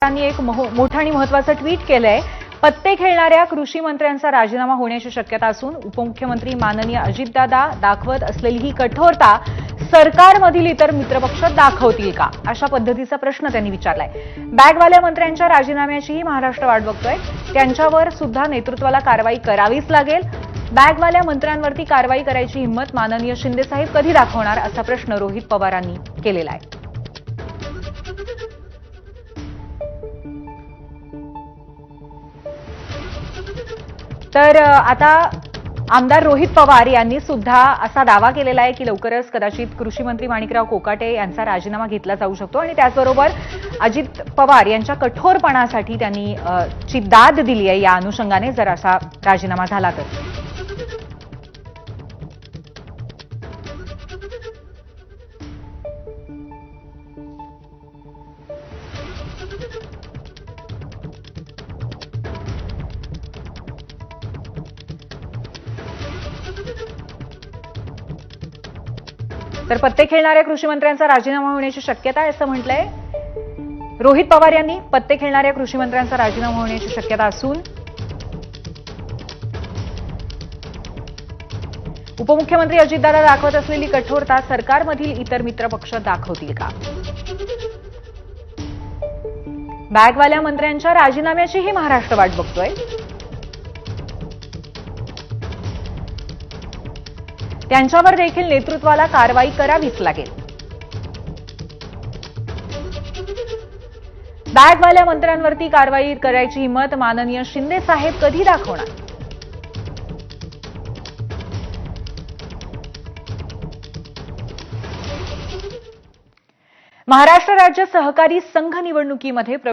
त्यांनी एक मोठं आणि महत्त्वाचं ट्विट केलंय। पत्ते खेळणाऱ्या कृषी मंत्र्यांचा राजीनामा होण्याची शक्यता असून उपमुख्यमंत्री माननीय अजितदादा दाखवत असलेली ही कठोरता सरकारमधील इतर मित्रपक्ष दाखवतील का, अशा पद्धतीचा प्रश्न त्यांनी विचारलाय। बॅगवाल्या मंत्र्यांच्या राजीनाम्याचीही महाराष्ट्र वाट बघतोय। त्यांच्यावर सुद्धा नेतृत्वाला कारवाई करावीच लागेल। बॅगवाल्या मंत्र्यांवरती कारवाई करायची हिंमत माननीय शिंदे साहेब कधी दाखवणार, असा प्रश्न रोहित पवारांनी केलेला आहे। तर आता आमदार रोहित पवार यांनी सुद्धा असा दावा केलेला आहे की लवकरच कदाचित कृषी मंत्री माणिकराव कोकाटे यांचा राजीनामा घेतला जाऊ शकतो आणि त्याचबरोबर अजित पवार यांच्या कठोरपणासाठी त्यांनी ची दाद दिली आहे। या अनुषंगाने जर असा राजीनामा झाला तर पत्ते खेळणाऱ्या कृषी मंत्र्यांचा राजीनामा होण्याची शक्यता आहे असं म्हटलंय रोहित पवार यांनी। पत्ते खेळणाऱ्या कृषी मंत्र्यांचा राजीनामा होण्याची शक्यता असून उपमुख्यमंत्री अजितदादा दाखवत असलेली कठोरता सरकारमधील इतर मित्रपक्ष दाखवतील का। बॅगवाल्या मंत्र्यांच्या राजीनाम्याचीही महाराष्ट्र वाट बघतोय। त्यांच्यावर देखील नेतृत्वाला कारवाई करावीच लागेल। बॅगवाल्या मंत्र्यांवरती कारवाई करायची हिंमत माननीय शिंदे साहेब कधी दाखवणार। महाराष्ट्र राज्य सहकारी संघ निवडणुकीमध्ये